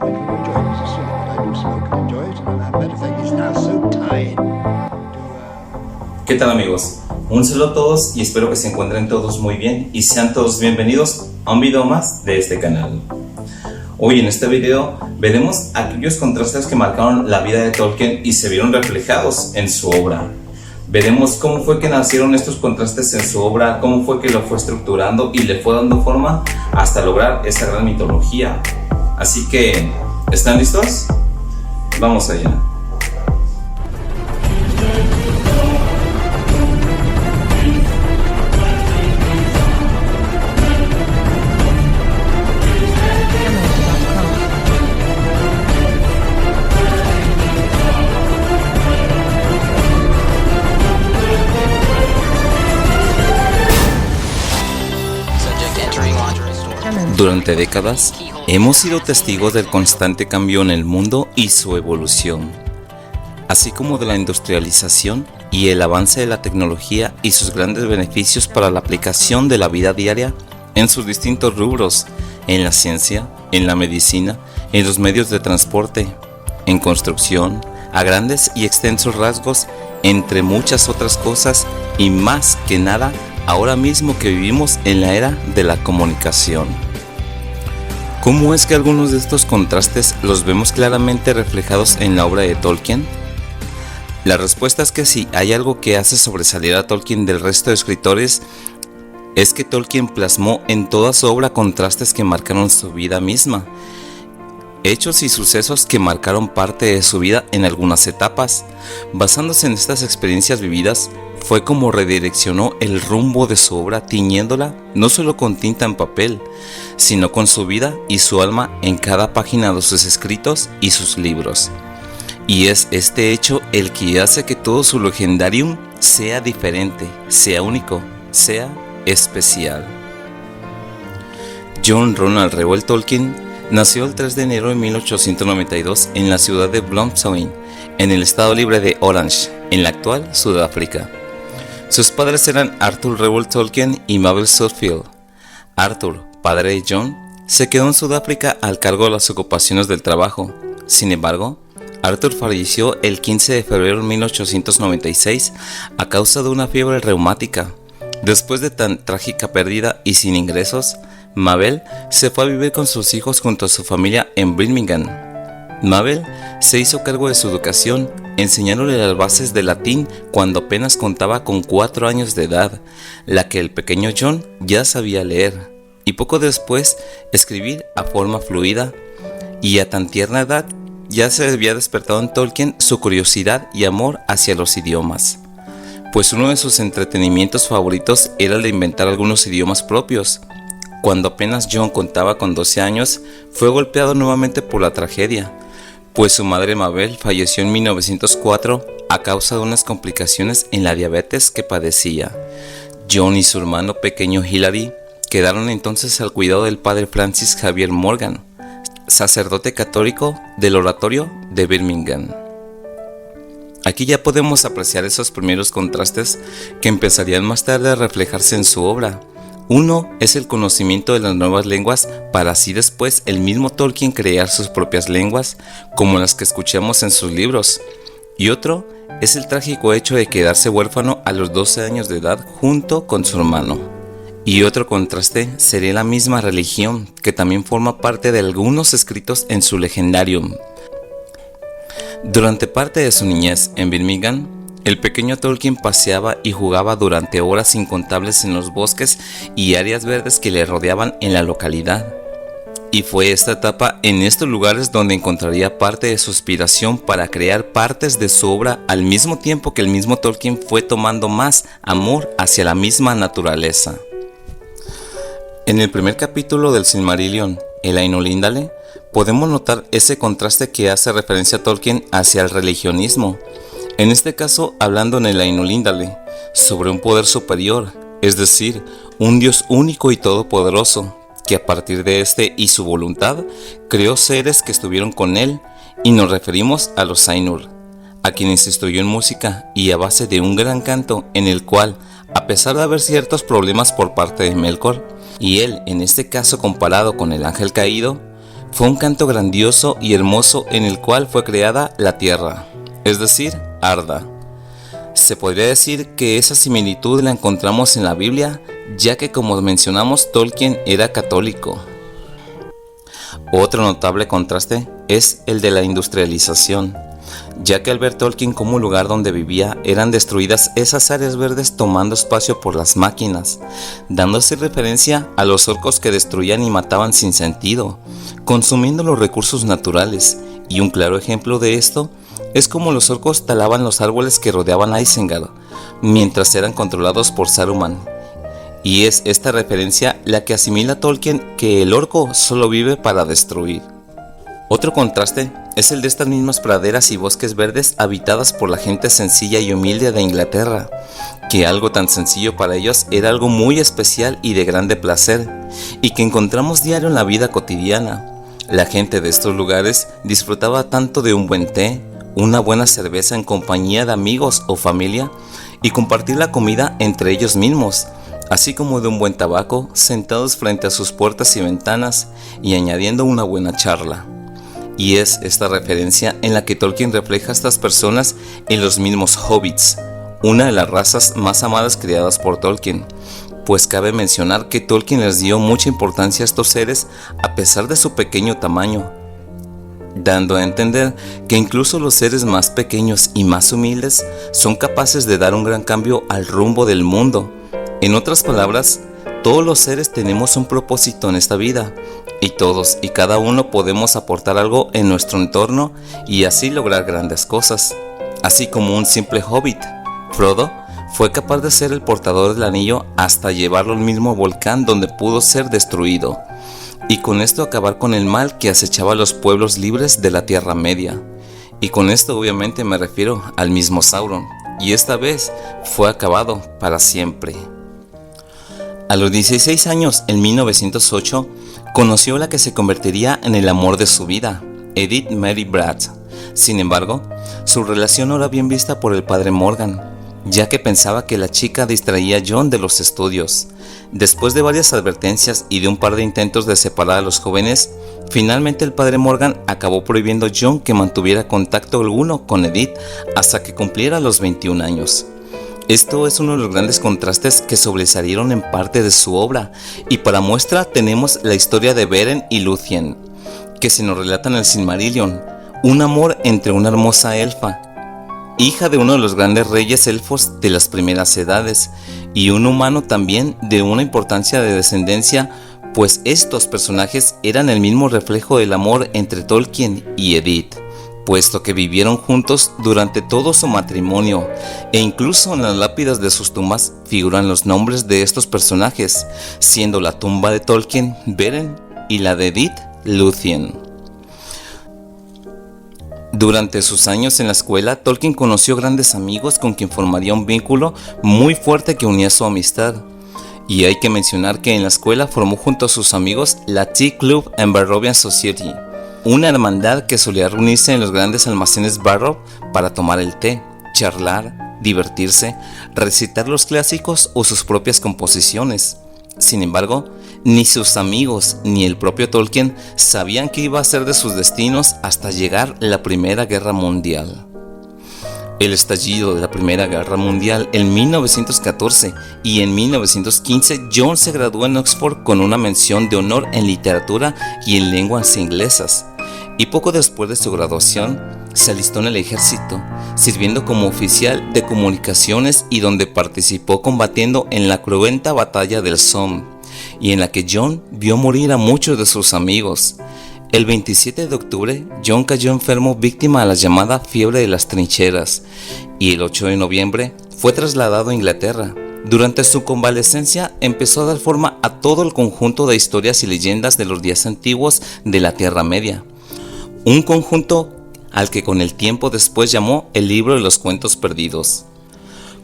I do enjoy it. It's silly, but I do smoke and enjoy it. And as a matter of fact, it's now so tied to. ¿Qué tal, amigos? Un saludo a todos y espero que se encuentren todos muy bien y sean todos bienvenidos a un video más de este canal. Hoy en este video veremos aquellos contrastes que marcaron la vida de Tolkien y se vieron reflejados en su obra. Veremos cómo fue que nacieron estos contrastes en su obra, cómo fue que lo fue estructurando y le fue dando forma hasta lograr esta gran mitología. Así que, ¿están listos? Vamos allá. Durante décadas, hemos sido testigos del constante cambio en el mundo y su evolución, así como de la industrialización y el avance de la tecnología y sus grandes beneficios para la aplicación de la vida diaria en sus distintos rubros, en la ciencia, en la medicina, en los medios de transporte, en construcción, a grandes y extensos rasgos, entre muchas otras cosas y más que nada, ahora mismo que vivimos en la era de la comunicación. ¿Cómo es que algunos de estos contrastes los vemos claramente reflejados en la obra de Tolkien? La respuesta es que si hay algo que hace sobresalir a Tolkien del resto de escritores, es que Tolkien plasmó en toda su obra contrastes que marcaron su vida misma, hechos y sucesos que marcaron parte de su vida en algunas etapas. Basándose en estas experiencias vividas, fue como redireccionó el rumbo de su obra, tiñéndola no solo con tinta en papel, sino con su vida y su alma en cada página de sus escritos y sus libros. Y es este hecho el que hace que todo su legendarium sea diferente, sea único, sea especial. John Ronald Reuel Tolkien nació el 3 de enero de 1892 en la ciudad de Bloemfontein, en el estado libre de Orange, en la actual Sudáfrica. Sus padres eran Arthur Reuel Tolkien y Mabel Sudfield. Arthur, padre de John, se quedó en Sudáfrica al cargo de las ocupaciones del trabajo. Sin embargo, Arthur falleció el 15 de febrero de 1896 a causa de una fiebre reumática. Después de tan trágica pérdida y sin ingresos, Mabel se fue a vivir con sus hijos junto a su familia en Birmingham. Mabel se hizo cargo de su educación, enseñándole las bases de latín cuando apenas contaba con 4 años de edad, la que el pequeño John ya sabía leer, y poco después escribir a forma fluida, y a tan tierna edad ya se había despertado en Tolkien su curiosidad y amor hacia los idiomas, pues uno de sus entretenimientos favoritos era el de inventar algunos idiomas propios. Cuando apenas John contaba con 12 años, fue golpeado nuevamente por la tragedia, pues su madre Mabel falleció en 1904 a causa de unas complicaciones en la diabetes que padecía. John y su hermano pequeño Hilary quedaron entonces al cuidado del padre Francis Xavier Morgan, sacerdote católico del oratorio de Birmingham. Aquí ya podemos apreciar esos primeros contrastes que empezarían más tarde a reflejarse en su obra. Uno es el conocimiento de las nuevas lenguas para así después el mismo Tolkien crear sus propias lenguas, como las que escuchamos en sus libros. Y otro es el trágico hecho de quedarse huérfano a los 12 años de edad junto con su hermano. Y otro contraste sería la misma religión, que también forma parte de algunos escritos en su legendarium. Durante parte de su niñez en Birmingham, el pequeño Tolkien paseaba y jugaba durante horas incontables en los bosques y áreas verdes que le rodeaban en la localidad. Y fue esta etapa en estos lugares donde encontraría parte de su inspiración para crear partes de su obra, al mismo tiempo que el mismo Tolkien fue tomando más amor hacia la misma naturaleza. En el primer capítulo del Silmarillion, el Ainulindale, podemos notar ese contraste que hace referencia a Tolkien hacia el religionismo. En este caso, hablando en el Ainulindale, sobre un poder superior, es decir, un Dios único y todopoderoso, que a partir de este y su voluntad, creó seres que estuvieron con él, y nos referimos a los Ainur, a quienes instruyó en música y a base de un gran canto en el cual, a pesar de haber ciertos problemas por parte de Melkor, y él, en este caso comparado con el ángel caído, fue un canto grandioso y hermoso en el cual fue creada la tierra, es decir, Arda. Se podría decir que esa similitud la encontramos en la Biblia, ya que como mencionamos, Tolkien era católico. Otro notable contraste es el de la industrialización, ya que al ver Tolkien como un lugar donde vivía, eran destruidas esas áreas verdes tomando espacio por las máquinas, dándose referencia a los orcos que destruían y mataban sin sentido, consumiendo los recursos naturales, y un claro ejemplo de esto es como los orcos talaban los árboles que rodeaban a Isengard, mientras eran controlados por Saruman. Y es esta referencia la que asimila a Tolkien que el orco solo vive para destruir. Otro contraste es el de estas mismas praderas y bosques verdes habitadas por la gente sencilla y humilde de Inglaterra, que algo tan sencillo para ellos era algo muy especial y de grande placer, y que encontramos diario en la vida cotidiana. La gente de estos lugares disfrutaba tanto de un buen té, una buena cerveza en compañía de amigos o familia, y compartir la comida entre ellos mismos, así como de un buen tabaco, sentados frente a sus puertas y ventanas y añadiendo una buena charla. Y es esta referencia en la que Tolkien refleja a estas personas en los mismos hobbits, una de las razas más amadas creadas por Tolkien, pues cabe mencionar que Tolkien les dio mucha importancia a estos seres a pesar de su pequeño tamaño, dando a entender que incluso los seres más pequeños y más humildes son capaces de dar un gran cambio al rumbo del mundo. En otras palabras, todos los seres tenemos un propósito en esta vida, y todos y cada uno podemos aportar algo en nuestro entorno y así lograr grandes cosas. Así como un simple hobbit, Frodo fue capaz de ser el portador del anillo hasta llevarlo al mismo volcán donde pudo ser destruido, y con esto acabar con el mal que acechaba a los pueblos libres de la Tierra Media. Y con esto obviamente me refiero al mismo Sauron, y esta vez fue acabado para siempre. A los 16 años, en 1908, conoció a la que se convertiría en el amor de su vida, Edith Mary Bratt. Sin embargo, su relación no era bien vista por el padre Morgan, ya que pensaba que la chica distraía a John de los estudios. Después de varias advertencias y de un par de intentos de separar a los jóvenes, finalmente el padre Morgan acabó prohibiendo a John que mantuviera contacto alguno con Edith hasta que cumpliera los 21 años. Esto es uno de los grandes contrastes que sobresalieron en parte de su obra, y para muestra tenemos la historia de Beren y Lúthien, que se nos relata en el Silmarillion, un amor entre una hermosa elfa, hija de uno de los grandes reyes elfos de las primeras edades, y un humano también de una importancia de descendencia, pues estos personajes eran el mismo reflejo del amor entre Tolkien y Edith, puesto que vivieron juntos durante todo su matrimonio, e incluso en las lápidas de sus tumbas figuran los nombres de estos personajes, siendo la tumba de Tolkien Beren y la de Edith Lúthien. Durante sus años en la escuela, Tolkien conoció grandes amigos con quien formaría un vínculo muy fuerte que unía su amistad. Y hay que mencionar que en la escuela formó junto a sus amigos la Tea Club and Barrovian Society, una hermandad que solía reunirse en los grandes almacenes Barrow para tomar el té, charlar, divertirse, recitar los clásicos o sus propias composiciones. Sin embargo, ni sus amigos ni el propio Tolkien sabían qué iba a ser de sus destinos hasta llegar la Primera Guerra Mundial. El estallido de la Primera Guerra Mundial en 1914 y en 1915 John se graduó en Oxford con una mención de honor en literatura y en lenguas inglesas, y poco después de su graduación se alistó en el ejército, sirviendo como oficial de comunicaciones y donde participó combatiendo en la cruenta batalla del Somme, y en la que John vio morir a muchos de sus amigos. El 27 de octubre, John cayó enfermo víctima a la llamada fiebre de las trincheras, y el 8 de noviembre fue trasladado a Inglaterra. Durante su convalecencia empezó a dar forma a todo el conjunto de historias y leyendas de los días antiguos de la Tierra Media, un conjunto al que con el tiempo después llamó el libro de los cuentos perdidos.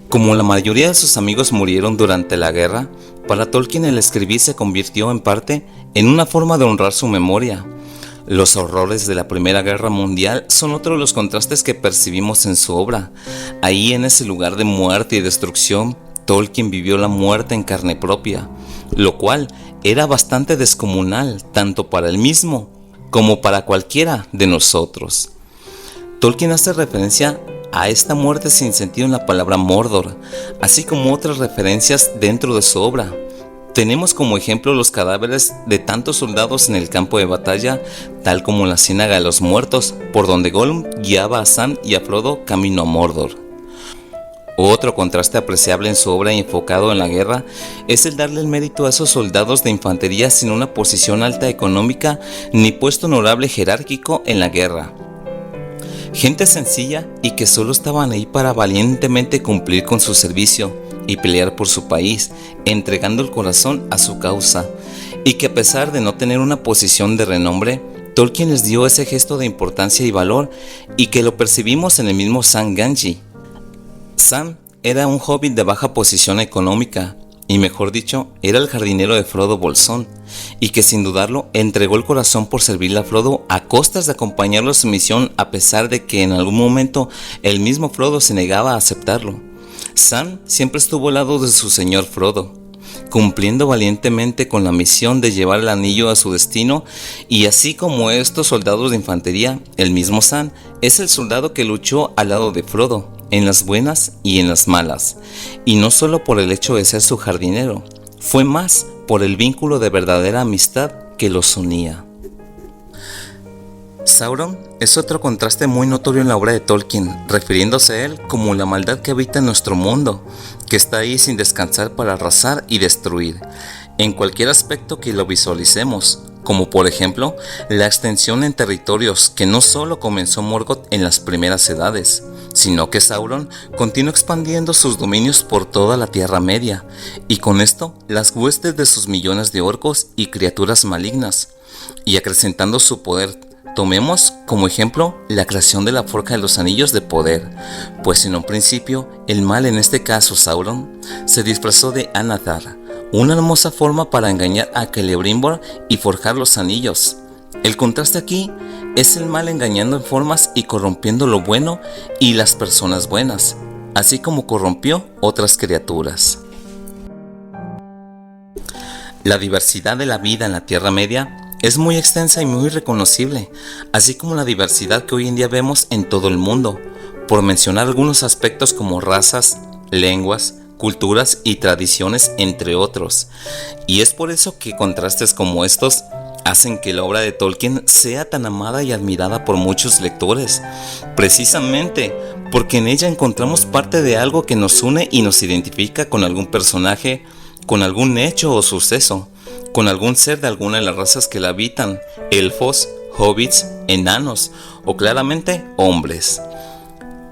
Como la mayoría de sus amigos murieron durante la guerra, para Tolkien el escribir se convirtió en parte en una forma de honrar su memoria. Los horrores de la Primera Guerra Mundial son otro de los contrastes que percibimos en su obra. Ahí, en ese lugar de muerte y destrucción, Tolkien vivió la muerte en carne propia, lo cual era bastante descomunal tanto para él mismo como para cualquiera de nosotros. Tolkien hace referencia a esta muerte sin sentido en la palabra Mordor, así como otras referencias dentro de su obra. Tenemos como ejemplo los cadáveres de tantos soldados en el campo de batalla, tal como la Ciénaga de los Muertos, por donde Gollum guiaba a Sam y a Frodo camino a Mordor. Otro contraste apreciable en su obra y enfocado en la guerra es el darle el mérito a esos soldados de infantería sin una posición alta económica ni puesto honorable jerárquico en la guerra. Gente sencilla y que solo estaban ahí para valientemente cumplir con su servicio y pelear por su país, entregando el corazón a su causa, y que a pesar de no tener una posición de renombre, Tolkien les dio ese gesto de importancia y valor, y que lo percibimos en el mismo Sam Gamgee. Sam era un hobbit de baja posición económica, y mejor dicho, era el jardinero de Frodo Bolsón, y que sin dudarlo entregó el corazón por servirle a Frodo a costas de acompañarlo a su misión, a pesar de que en algún momento el mismo Frodo se negaba a aceptarlo. Sam siempre estuvo al lado de su señor Frodo, cumpliendo valientemente con la misión de llevar el anillo a su destino, y así como estos soldados de infantería, el mismo Sam es el soldado que luchó al lado de Frodo, en las buenas y en las malas, y no solo por el hecho de ser su jardinero, fue más por el vínculo de verdadera amistad que los unía. Sauron es otro contraste muy notorio en la obra de Tolkien, refiriéndose a él como la maldad que habita en nuestro mundo, que está ahí sin descansar para arrasar y destruir, en cualquier aspecto que lo visualicemos, como por ejemplo la extensión en territorios que no solo comenzó Morgoth en las primeras edades, sino que Sauron continuó expandiendo sus dominios por toda la Tierra Media, y con esto las huestes de sus millones de orcos y criaturas malignas, y acrecentando su poder. Tomemos como ejemplo la creación de la Forja de los Anillos de Poder, pues en un principio el mal, en este caso Sauron, se disfrazó de Anathar, una hermosa forma para engañar a Celebrimbor y forjar los anillos. El contraste aquí es el mal engañando en formas y corrompiendo lo bueno y las personas buenas, así como corrompió otras criaturas. La diversidad de la vida en la Tierra Media es muy extensa y muy reconocible, así como la diversidad que hoy en día vemos en todo el mundo, por mencionar algunos aspectos como razas, lenguas, culturas y tradiciones, entre otros. Y es por eso que contrastes como estos hacen que la obra de Tolkien sea tan amada y admirada por muchos lectores, precisamente porque en ella encontramos parte de algo que nos une y nos identifica con algún personaje, con algún hecho o suceso, con algún ser de alguna de las razas que la habitan, elfos, hobbits, enanos o claramente hombres.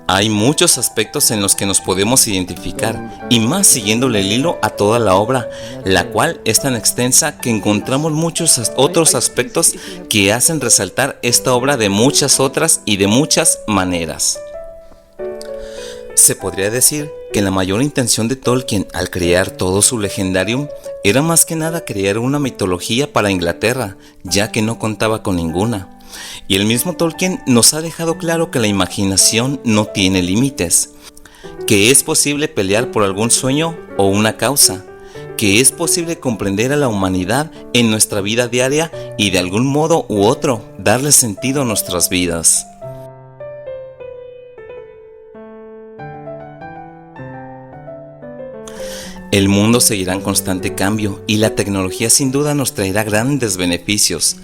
Hay muchos aspectos en los que nos podemos identificar, y más siguiéndole el hilo a toda la obra, la cual es tan extensa que encontramos muchos otros aspectos que hacen resaltar esta obra de muchas otras y de muchas maneras. Se podría decir que la mayor intención de Tolkien al crear todo su legendarium era más que nada crear una mitología para Inglaterra, ya que no contaba con ninguna. Y el mismo Tolkien nos ha dejado claro que la imaginación no tiene límites, que es posible pelear por algún sueño o una causa, que es posible comprender a la humanidad en nuestra vida diaria y de algún modo u otro darle sentido a nuestras vidas. El mundo seguirá en constante cambio y la tecnología sin duda nos traerá grandes beneficios,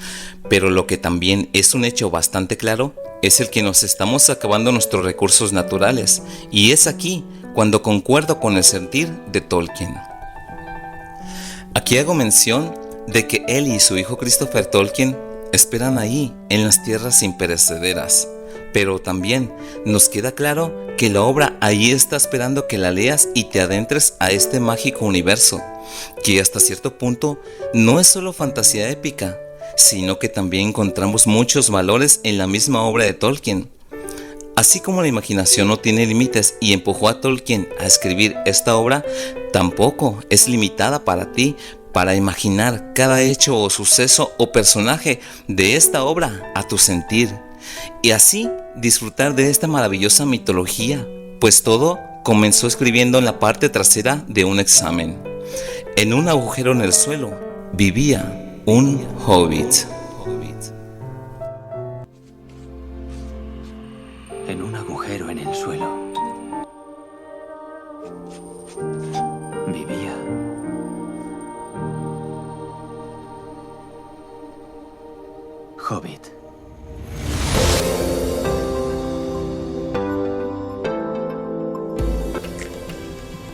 pero lo que también es un hecho bastante claro es el que nos estamos acabando nuestros recursos naturales, y es aquí cuando concuerdo con el sentir de Tolkien. Aquí hago mención de que él y su hijo Christopher Tolkien esperan ahí en las tierras imperecederas, pero también nos queda claro que la obra ahí está esperando que la leas y te adentres a este mágico universo, que hasta cierto punto no es solo fantasía épica, sino que también encontramos muchos valores en la misma obra de Tolkien. Así como la imaginación no tiene límites y empujó a Tolkien a escribir esta obra, tampoco es limitada para ti para imaginar cada hecho o suceso o personaje de esta obra a tu sentir, y así disfrutar de esta maravillosa mitología, pues todo comenzó escribiendo en la parte trasera de un examen. En un agujero en el suelo vivía un hobbit. en un agujero en el suelo, vivía Hobbit.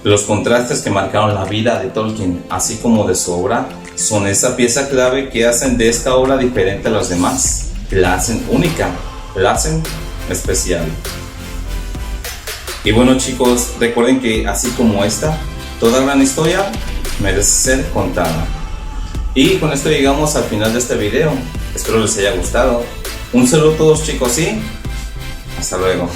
Los contrastes que marcaron la vida de Tolkien, así como de su obra, son esa pieza clave que hacen de esta obra diferente a las demás, la hacen única, la hacen especial. Y bueno chicos, recuerden que así como esta, toda gran historia merece ser contada. Y con esto llegamos al final de este video, espero les haya gustado. Un saludo a todos chicos y hasta luego.